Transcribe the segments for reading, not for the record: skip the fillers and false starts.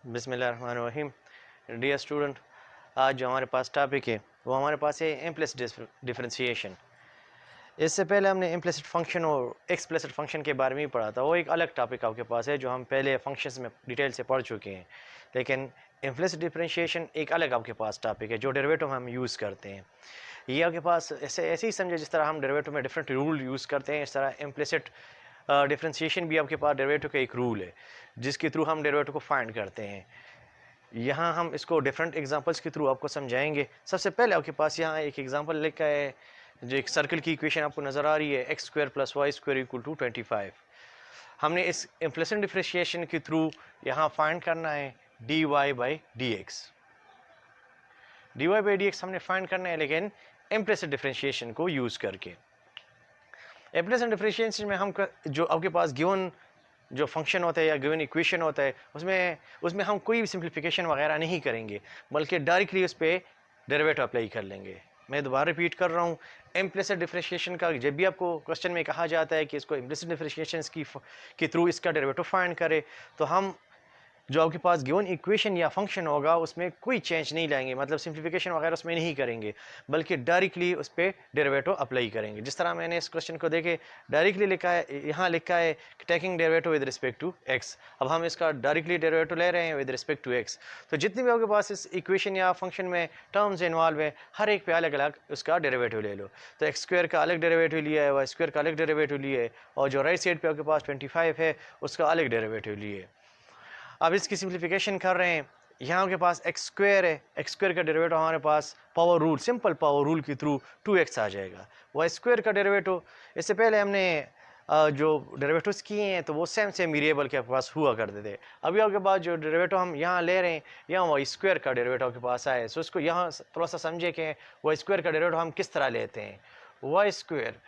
बिस्मिल्लाहिर्रहमानिर्रहीम। Dear student, आज जो हमारे पास टॉपिक है वो हमारे पास है इम्प्लिसिट डिफरेंशिएशन। इससे पहले हमने इम्प्लिसिट फंक्शन और एक्सप्लिसिट फंक्शन के बारे में ही पढ़ा था। वो एक अलग टॉपिक आपके पास है जो हम पहले फंक्शंस में डिटेल से पढ़ चुके हैं। लेकिन इम्प्लिसिट डिफरेंशिएशन एक अलग आपके पास टॉपिक है जो डेरिवेटिव हम यूज़ करते हैं। ये आपके पास ऐसे ही समझे जिस तरह हम डेरिवेटिव में डिफरेंट रूल यूज़ करते हैं, इस तरह इम्प्लिसिट डिफरेंशिएशन भी आपके पास डेरिवेटिव का एक रूल है जिसके थ्रू हम डेरिवेटिव को फाइंड करते हैं। यहाँ हम इसको डिफरेंट एग्जांपल्स के थ्रू आपको समझाएंगे। सबसे पहले आपके पास यहाँ एक एग्जांपल लिखा है, जो एक सर्कल की इक्वेशन आपको नज़र आ रही है, x square plus y square equal to 25। हमने इस इम्प्लिसिट डिफरेंशिएशन के थ्रू यहाँ फाइंड करना है d Y by D x. D Y by D x हमने फाइंड करना है, लेकिन इम्प्लिसिट डिफरेंशिएशन को यूज़ करके। इम्प्लिसिट डिफरेंशिएशन में हम जो आपके पास गिवन जो फंक्शन होता है या गिवन इक्वेशन होता है उसमें हम कोई भी सिंप्लीफिकेशन वगैरह नहीं करेंगे, बल्कि डायरेक्टली उस पर डेरिवेटिव अप्लाई कर लेंगे। मैं दोबारा रिपीट कर रहा हूँ, इम्प्लिसिट डिफरेंशिएशन का जब भी आपको क्वेश्चन में कहा जाता है कि इसको इम्प्लिसिट डिफरेंशिएशन के थ्रू इसका डेरिवेटिव फाइंड करे, तो हम जो आपके पास गिवन इक्वेशन या फंक्शन होगा उसमें कोई चेंज नहीं लाएंगे, मतलब सिंप्लीफिकेशन वगैरह उसमें नहीं करेंगे, बल्कि डायरेक्टली उस पर डेरिवेटिव अप्लाई करेंगे। जिस तरह मैंने इस क्वेश्चन को देखे, डायरेक्टली लिखा है, यहाँ लिखा है taking derivative with respect to x. अब हम इसका डायरेक्टली डेरिवेटिव ले रहे हैं विद रिस्पेक्ट टू एक्स। तो जितने भी आपके पास इस इक्वेशन या फंक्शन में टर्म्स इन्वॉल्व है, हर एक पे अलग अलग उसका डेरिवेटिव ले लो। तो एक्स स्क्वायर का अलग डेरिवेटिव लिया है, वाई स्क्वायर का अलग डेरिवेटिव लिए है, और जो राइट साइड पे आपके पास 25 है उसका अलग डेरिवेटिव लिए। अब इसकी सिंप्लीफिकेशन कर रहे हैं, यहाँ के पास एक्स स्क्वायर है, एक्स स्क्वायर का डेरिवेटिव हमारे पास power rule, simple power rule के थ्रू 2x आ जाएगा। वाई स्क्वायर का डेरिवेटिव, इससे पहले हमने जो डेरिवेटिव्स किए हैं तो वो सेम वेरिएबल के पास हुआ करते थे। अभी आपके पास जो डेरिवेटिव हम यहाँ ले रहे हैं, यहाँ वाई स्क्वायर का डेरिवेटिव के पास आए, सो इसको यहाँ थोड़ा सा समझे कि वाई स्क्वायर का डेरिवेटिव हम किस तरह लेते हैं। वाई स्क्वायर,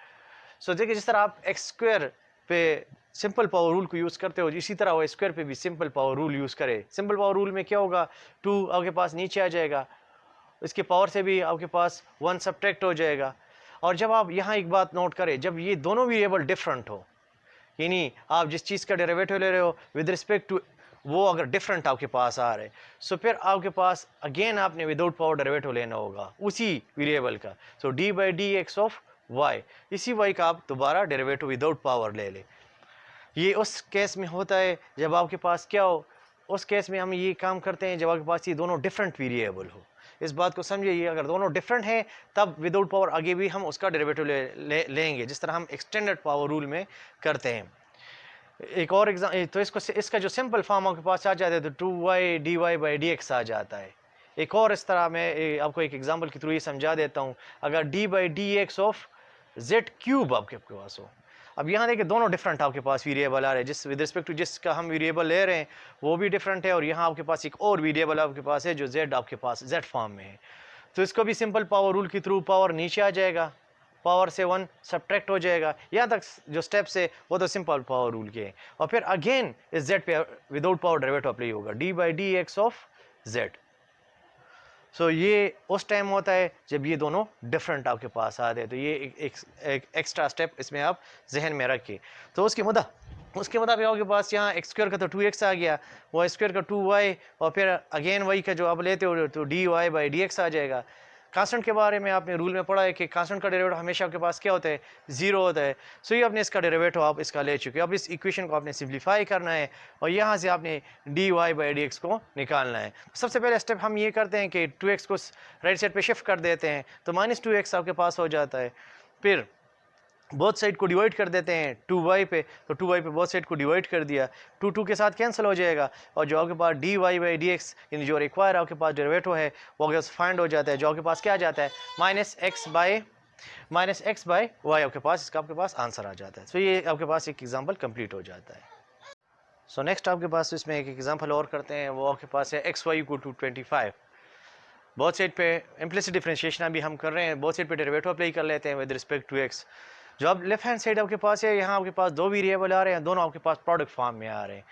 सो देखिए जिस तरह आप एक्स स्क्वायर पे सिंपल पावर रूल को यूज़ करते हो, इसी तरह वाई स्क्वायर पे भी सिंपल पावर रूल यूज़ करें। सिंपल पावर रूल में क्या होगा, 2 आपके पास नीचे आ जाएगा, इसके पावर से भी आपके पास 1 सब्ट्रैक्ट हो जाएगा। और जब आप यहाँ एक बात नोट करें, जब ये दोनों वेरिएबल डिफरेंट हो, यानी आप जिस चीज़ का डेरिवेटिव ले रहे हो विद रिस्पेक्ट टू वो अगर डिफरेंट आपके पास आ रहे, सो फिर आपके पास अगेन आपने विदाउट पावर डेरिवेटिव लेना होगा उसी वेरिएबल का। So D by D X of Y, इसी वाई का आप दोबारा डेरिवेटिव विदाउट पावर ले लें। ये उस केस में होता है जब आपके पास क्या हो, उस केस में हम ये काम करते हैं जब आपके पास ये दोनों डिफरेंट वेरिएबल हो। इस बात को समझिए, अगर दोनों डिफरेंट हैं तब विदाउट पावर आगे भी हम उसका डेरिवेटिव लेंगे, जिस तरह हम एक्सटेंडेड पावर रूल में करते हैं। एक और एग्जाम, तो इसका जो सिंपल फॉर्म आपके पास आ जाता है तो 2y dy by D X आ जाता है। एक और इस तरह मैं आपको एक एग्जाम्पल के थ्रू ये समझा देता हूँ। अगर D by D X of Z cube आपके पास हो, अब यहाँ देखिए दोनों डिफरेंट आपके पास वेरिएबल आ रहे हैं, जिस विद रिस्पेक्ट टू जिसका हम वेरिएबल ले रहे हैं वो भी डिफरेंट है, और यहाँ आपके पास एक और वेरिएबल आपके पास है जो जेड आपके पास जेड फॉर्म में है। तो इसको भी सिंपल पावर रूल के थ्रू पावर नीचे आ जाएगा, पावर से 1 सब्ट्रैक्ट हो जाएगा। यहाँ तक जो स्टेप्स है वो तो सिंपल पावर रूल के हैं, और फिर अगेन इस जेड पे विदाउट पावर डेरिवेटिव अप्लाई होगा, D by D X of Z. So ये उस टाइम होता है जब ये दोनों डिफरेंट आपके पास आते हैं। तो ये एक एक्स्ट्रा स्टेप इसमें आप जहन में रखिए। तो उसके मुताबिक आपके पास यहाँ एक्स स्क्वायर का तो 2x आ गया, वाई स्क्वायर का 2y, और फिर अगेन वाई का जो आप लेते हो तो D Y by D X आ जाएगा। कांस्टेंट के बारे में आपने रूल में पढ़ा है कि कांस्टेंट का डेरिवेटिव हमेशा आपके पास क्या होता है, 0 होता है। सो ये आपने इसका डेरिवेटिव आप इसका ले चुके हो। अब इस इक्वेशन को आपने सिंप्लीफाई करना है और यहाँ से आपने d Y by D x को निकालना है। सबसे पहले स्टेप हम ये करते हैं कि 2x को राइट साइड पे शिफ्ट कर देते हैं, तो -2x आपके पास हो जाता है। फिर बोथ साइड को डिवाइड कर देते हैं 2y पे, तो 2y पे बोथ साइड को डिवाइड कर दिया, 2 के साथ कैंसिल हो जाएगा, और जो आपके पास D Y by D X यानी जो रिक्वायर आपके पास डेरिवेटिव है वो अगर फाइंड हो जाता है, जो आपके पास क्या आ जाता है -x बाई वाई आपके पास, इसका आपके पास आंसर आ जाता है। सो ये आपके पास एक एग्जाम्पल कंप्लीट हो जाता है। सो नेक्स्ट आपके पास इसमें एक एग्जाम्पल और करते हैं, वो आपके पास है x y equal to 25। Both side पे इम्प्लिसिट डिफरेंशिएशन अभी हम कर रहे हैं, बोथ साइड पे डेरिवेटिव अप्लाई कर लेते हैं विद रिस्पेक्ट टू एक्स। जो अब लेफ्ट हैंड साइड आपके पास है, यहाँ आपके पास दो वेरिएबल आ रहे हैं, दोनों आपके पास प्रोडक्ट फॉर्म में आ रहे हैं।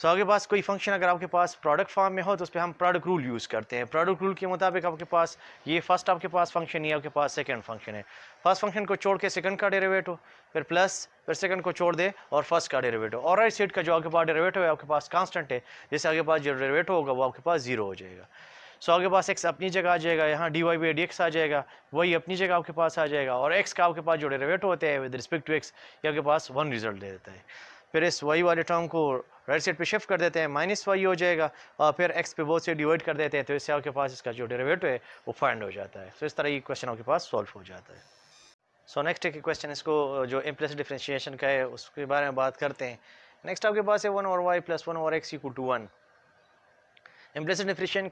सो आपके पास कोई फंक्शन अगर आपके पास प्रोडक्ट फॉर्म में हो तो उस पर हम प्रोडक्ट रूल यूज़ करते हैं। प्रोडक्ट रूल के मुताबिक आपके पास ये फर्स्ट आपके पास फंक्शन, ये आपके पास सेकंड फंक्शन है। फर्स्ट फंक्शन को छोड़ के सेकंड का डेरिवेटिव, फिर प्लस, फिर सेकंड को छोड़ दे और फर्स्ट का डेरिवेटिव, और राइट साइड का जो आपके पास डेरिवेटिव है आपके पास कांस्टेंट है, जिससे आपके पास जो डेरिवेटिव होगा वो आपके पास 0 हो जाएगा। सो आपके पास x अपनी जगह आ जाएगा, यहाँ dy/dx आ जाएगा, वही अपनी जगह आपके पास आ जाएगा, और x का आपके पास जो डेरिवेटिव होते हैं विद रिस्पेक्ट टू x, ये आपके पास 1 रिजल्ट दे देता है। फिर इस y वाले टर्म को राइट साइड पे शिफ्ट कर देते हैं, -y हो जाएगा, और फिर x पे बोथ से डिवाइड कर देते हैं, तो इससे आपके पास इसका जो डेरिवेटिव है वो फाइंड हो जाता है। सो इस तरह ये क्वेश्चन आपके पास सॉल्व हो जाता है। सो नेक्स्ट एक क्वेश्चन, इसको जो इम्प्लिसिट डिफरेंशिएशन का है उसके बारे में बात करते हैं। नेक्स्ट आपके पास है 1/y + 1/x = 1। इम्प्लिसिट डिफरेंशिएशन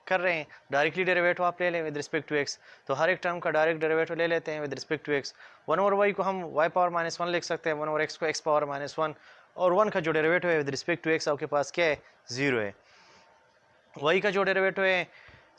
कर रहे हैं, डायरेक्टली डेरिवेटिव आप ले लें विद रिस्पेक्ट टू x, तो हर एक टर्म का डायरेक्ट डेरिवेटिव ले लेते हैं with respect to x। 1/y को हम y⁻−1 लिख सकते हैं, 1/x को x⁻−1, और 1 का जो डेरिवेटिव है विद रिस्पेक्ट टू x आपके पास क्या है, 0 है। y का जो डेरिवेटिव है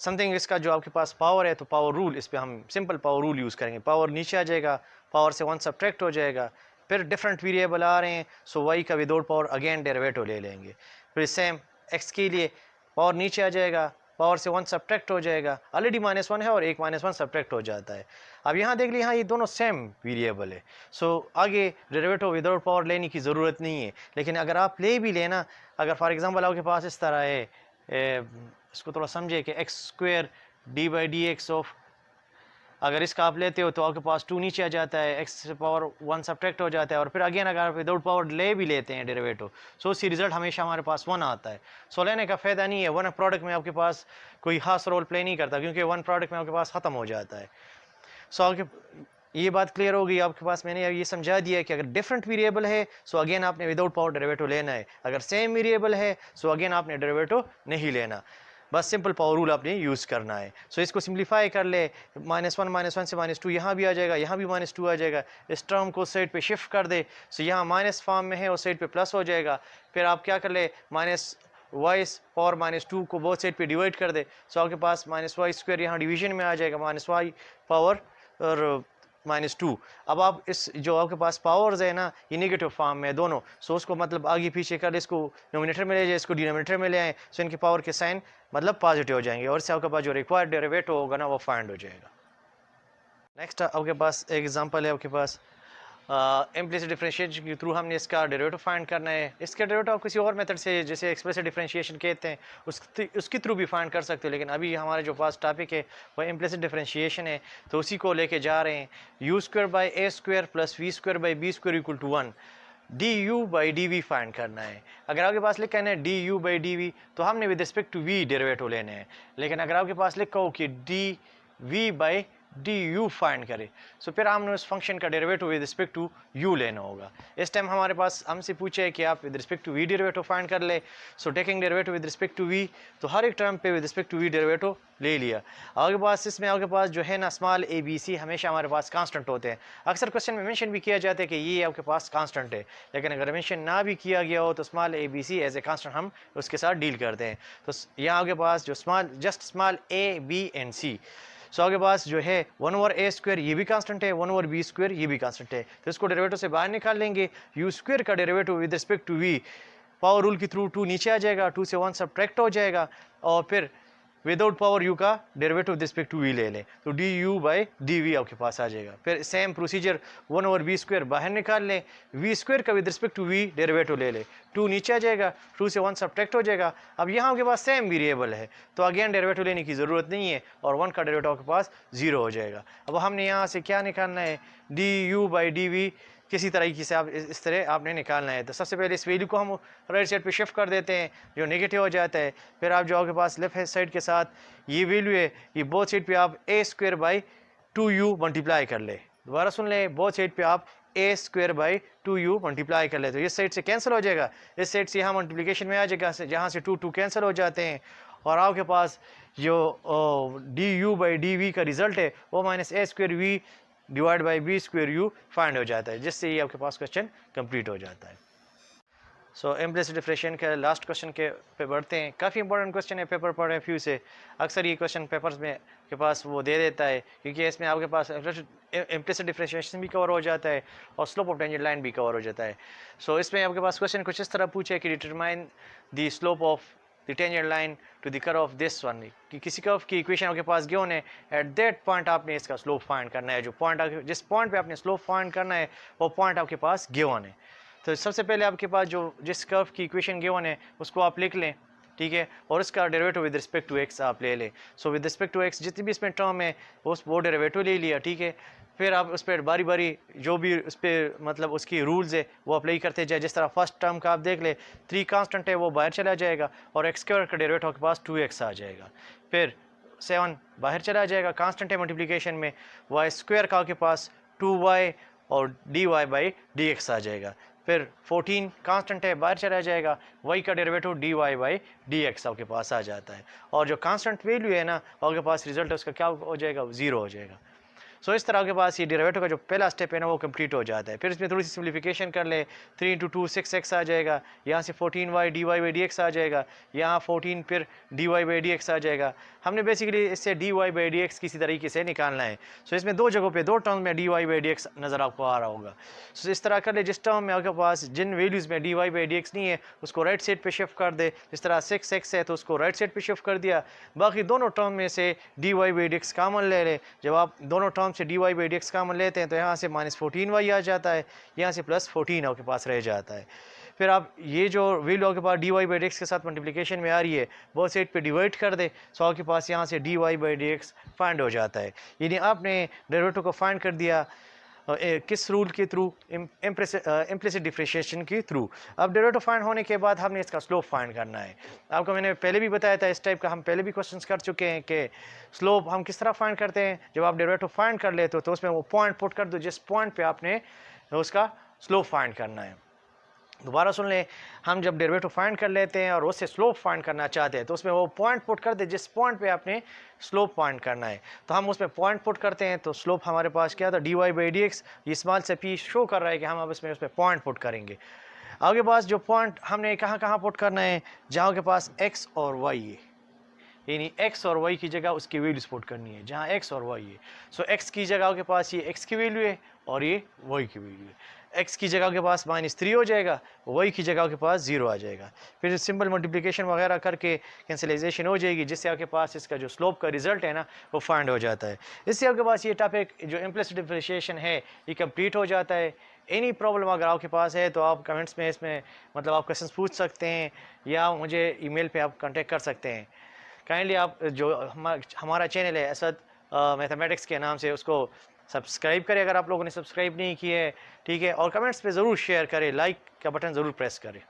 समथिंग, इसका जो आपके पास पावर है, तो पावर रूल, इस पर हम सिंपल पावर रूल यूज़ करेंगे। पावर नीचे आ जाएगा, पावर से 1 सब्ट्रैक्ट हो जाएगा, फिर डिफरेंट वेरिएबल आ रहे हैं, सो y का विदाउट पावर अगेन डेरिवेटिव ले लेंगे। फिर सेम x के लिए पावर नीचे आ जाएगा, पावर से 1 सब्ट्रैक्ट हो जाएगा, ऑलरेडी -1 है और एक -1 सब्ट्रैक्ट हो जाता है। अब यहाँ देख लीजिए, यहाँ ये दोनों सेम वेरिएबल है, सो आगे डेरिवेटिव विदाउट पावर लेने की ज़रूरत नहीं है। लेकिन अगर आप ले भी लेना, अगर फॉर एग्जांपल आपके पास इस तरह है, इसको थोड़ा समझे कि x² d/dx ऑफ, अगर इसका आप लेते हो तो आपके पास 2 नीचे आ जाता है, x से पावर 1 सब्ट्रैक्ट हो जाता है, और फिर अगेन अगर आप विदाउट पावर ले भी लेते हैं डेरिवेटिव, सो उसकी रिजल्ट हमेशा हमारे पास 1 आता है। सो लेने का फ़ायदा नहीं है, 1 प्रोडक्ट में आपके पास कोई खास रोल प्ले नहीं करता, क्योंकि 1 प्रोडक्ट में आपके पास ख़त्म हो जाता है। सो आपके ये बात क्लियर होगी आपके पास, मैंने ये समझा दिया है कि अगर डिफरेंट वेरिएबल है सो अगेन आपने विदाउट पावर डेरिवेटिव लेना है, अगर सेम वेरिएबल है सो अगेन आपने डेरिवेटिव नहीं लेना, बस सिंपल पावर रूल आपने यूज़ करना है। सो इसको सिंप्लीफाई कर ले, -1 से -2 यहाँ भी आ जाएगा, यहाँ भी -2 आ जाएगा, इस टर्म को साइड पे शिफ्ट कर दे, सो यहाँ माइनस फॉर्म में है और साइड पे प्लस हो जाएगा। फिर आप क्या कर ले, -y⁻2 को बोथ साइड पे डिवाइड कर दे, सो आपके पास -y² यहाँ डिवीजन में आ जाएगा, -y पावर और -2। अब आप इस जो आपके पास पावर्स है ना, ये नेगेटिव फॉर्म में है दोनों, सो उसको मतलब आगे पीछे कर, इसको नोमिनेटर में ले जाए, इसको डिनोमिनेटर में ले आए, सो इनके पावर के साइन मतलब पॉजिटिव हो जाएंगे, और इससे आपके पास जो रिक्वायर्ड डेरिवेटिव होगा ना वो फाइंड हो जाएगा। नेक्स्ट आपके पास एक एग्जांपल है, आपके पास इम्प्लिसिट डिफरेंशिएशन के थ्रू हमने इसका डेरिवेटिव फाइंड करना है। इसके डेरिवेटिव आप किसी और मेथड से, जैसे एक्सप्लिसिट डिफरेंशिएशन कहते हैं, उसके थ्रू भी फाइंड कर सकते हो, लेकिन अभी हमारे जो पास टॉपिक है वो इम्प्लिसिट डिफरेंशिएशन है, तो उसी को लेके जा रहे हैं। u² + a² + b² = 1, du/dv find करना है। अगर आपके पास लिखा है du/dv, तो हमने with respect to v derivative लेने हैं, लेकिन अगर आपके पास लिखा हो कि dv/du फाइंड करें, सो फिर हमने उस फंक्शन का derivative with respect to u लेना होगा। इस टाइम हमारे पास हमसे पूछे है कि आप with respect to v derivative find कर ले, so taking derivative with respect to v, तो हर एक टर्म पे with respect to v derivative ले लिया। आपके पास इसमें आपके पास जो है ना स्मॉल a b c हमेशा हमारे पास कांस्टेंट होते हैं। अक्सर क्वेश्चन में मेंशन भी किया जाता है कि ये आपके पास कांस्टेंट है, लेकिन अगर मेंशन ना भी किया गया हो तो small a b c as a constant हम उसके साथ डील करते हैं। तो यहाँ आपके पास जो small a b and c, सो आपके पास जो है 1/a² ये भी कांस्टेंट है, 1/b² ये भी कांस्टेंट है, तो इसको डेरिवेटिव से बाहर निकाल लेंगे। u² का derivative with respect to v, power rule के थ्रू 2 नीचे आ जाएगा, 2 से 1 सब्ट्रैक्ट हो जाएगा, और फिर विदाउट पावर u का derivative with respect to v ले लें, तो du/dv आपके पास आ जाएगा। फिर सेम प्रोसीजर 1/b² बाहर निकाल लें, v² का with respect to v derivative ले लें, 2 नीचे आ जाएगा, 2 से 1 सब्ट्रैक्ट हो जाएगा। अब यहाँ आपके पास सेम वेरिएबल है, तो अगेन डेरिवेटिव लेने की ज़रूरत नहीं है, और 1 का डेरिवेटिव आपके पास 0 हो जाएगा। अब हमने यहाँ से क्या निकालना है, du/dv किसी तरीके से आप इस तरह आपने निकालना है। तो सबसे पहले इस वैल्यू को हम राइट साइड पे शिफ्ट कर देते हैं, जो नेगेटिव हो जाता है। फिर आप जो आपके पास लेफ्ट साइड के साथ ये वैल्यू है, ये बोथ साइड पे आप a² / 2u मल्टीप्लाई कर ले। दोबारा सुन ले, बोथ साइड पे आप a² / 2u मल्टीप्लाई कर ले, तो इस साइड से कैंसिल हो जाएगा, इस साइड से यहाँ मल्टीप्लिकेशन में आ जाएगा, जहाँ से 2 कैंसिल हो जाते हैं, और आपके पास जो du/dv का रिजल्ट है वो -a² v/b² u फाइंड हो जाता है, जिससे ये आपके पास क्वेश्चन कंप्लीट हो जाता है। सो इम्प्लिसिट डिफरेंशिएशन के लास्ट क्वेश्चन पे बढ़ते हैं। काफ़ी इंपॉर्टेंट क्वेश्चन है, पेपर पढ़े फ्यू से। अक्सर ये क्वेश्चन पेपर्स में के पास वो दे देता है, क्योंकि इसमें आपके पास इम्प्लिसिट डिफरेंशिएशन भी कवर हो जाता है और स्लोप ऑफ टेंजेंट लाइन भी कवर हो जाता है। सो इसमें आपके पास क्वेश्चन कुछ इस तरह पूछे कि determine the slope of the tangent line to the curve of this one, कि किसी कर्व की इक्वेशन आपके पास गिवन है, एट दैट पॉइंट आपने इसका स्लोप फाइंड करना है। जो पॉइंट जिस पॉइंट पे आपने स्लोप फाइंड करना है वो पॉइंट आपके पास गिवन है। तो सबसे पहले आपके पास जो जिस कर्व की इक्वेशन गिवन है उसको आप लिख लें, ठीक है, और उसका derivative with respect to x आप ले लें। So with respect to x जितनी भी इसमें टर्म है वो डेरिवेटिव ले लिया, ठीक है। फिर आप उस पर बारी बारी जो भी उस पर मतलब उसकी रूल्स है वो अप्लाई करते जाए। जिस तरह फर्स्ट टर्म का आप देख ले, 3 कांस्टेंट है वो बाहर चला जाएगा और एक्स स्क्वायर का डेरिवेटिव आपके पास 2x आ जाएगा। फिर 7 बाहर चला जाएगा, कांस्टेंट है मल्टीप्लिकेशन में, वाई स्क्वायर का आपके पास 2y और dy बाई dx आ जाएगा। फिर 14 कांस्टेंट है बाहर चला जाएगा, y का डेरिवेटिव dy बाई dx आपके पास आ जाता है। और जो कांस्टेंट वैल्यू है ना आपके पास रिजल्ट है उसका क्या हो जाएगा, 0 हो जाएगा। सो इस तरह के पास ये डेरिवेटिव का जो पहला स्टेप है ना वो कंप्लीट हो जाता है। फिर इसमें थोड़ी सी सिम्प्लीफिकेशन कर ले, 3 × 2 6x आ जाएगा, यहाँ से 14y dy बाई dx आ जाएगा, यहाँ 14 फिर dy बाई dx आ जाएगा। हमने बेसिकली इससे dy बाई dx किसी तरीके से निकालना है। सो इसमें दो जगहों पे दो टर्म में dy बाई dx नज़र आपको आ रहा होगा। सो इस तरह कर ले, जिस टर्म में आपके पास जिन वैल्यूज़ में dy बाई dx नहीं है उसको राइट साइड पे शिफ्ट कर दे। जिस तरह 6x है तो उसको राइट साइड पे शिफ्ट कर दिया, बाकी दोनों टर्म में से dy बाई dx कॉमन ले ले। जब आप दोनों टर्म से dy बाई dx कॉमन लेते हैं तो यहाँ से -14y आ जाता है, यहाँ से +14 आपके पास रह जाता है। फिर आप ये जो वैल्यू आपके पास dy बाई dx के साथ मल्टीप्लिकेशन में आ रही है बहुत साइड पे डिवाइड कर दे, सो आपके पास यहाँ से dy बाई dx फाइंड हो जाता है। यानी आपने डेरिवेटिव को फाइंड कर दिया किस रूल के थ्रू, इम्प्लिसिट डिफरेंशिएशन के थ्रू। अब डेरिवेटिव फाइंड होने के बाद हमने इसका स्लोप फाइंड करना है। आपको मैंने पहले भी बताया था, इस टाइप का हम पहले भी क्वेश्चंस कर चुके हैं कि स्लोप हम किस तरह फाइंड करते हैं। जब आप डेरिवेटिव फाइंड कर लेते हो तो उसमें वो पॉइंट पुट कर दो जिस पॉइंट पे आपने उसका स्लोप फाइंड करना है। दोबारा सुन लें, हम जब डेरिवेटिव फाइंड कर लेते हैं और उससे स्लोप फाइंड करना चाहते हैं तो उसमें वो पॉइंट पुट कर दे जिस पॉइंट पे आपने स्लोप फाइंड करना है। तो हम उसमें पॉइंट पुट करते हैं तो स्लोप हमारे पास क्या था, dy बाई dx। ये स्मॉल से p शो कर रहा है कि हम अब उसमें पॉइंट पुट करेंगे। आगे पास जो पॉइंट हमने कहाँ पुट करना है, जहाँ के पास x और y है, यानी x और y की जगह उसकी वैल्यूज पुट करनी है जहाँ x और y है। सो x की जगह के पास ये x की वैल्यू है और ये y की वैल्यू है। x की जगह के पास -3 हो जाएगा, y की जगह के पास 0 आ जाएगा। फिर सिंपल मल्टीप्लिकेशन वगैरह करके कैंसिलाइजेशन हो जाएगी, जिससे आपके पास इसका जो स्लोप का रिजल्ट है ना वो फाइंड हो जाता है। इससे आपके पास ये टॉपिक जो इम्प्लिसिट डिफरेंशिएशन है ये कंप्लीट हो जाता है। एनी प्रॉब्लम अगर आपके पास है तो आप कमेंट्स में इसमें मतलब आप क्वेश्चन पूछ सकते हैं या मुझे ईमेल पे आप कांटेक्ट कर सकते हैं। काइंडली आप जो हमारा चैनल है असद मैथमेटिक्स के नाम से उसको सब्सक्राइब करें अगर आप लोगों ने सब्सक्राइब नहीं किया है, ठीक है, और कमेंट्स पे ज़रूर शेयर करें, लाइक का बटन ज़रूर प्रेस करें।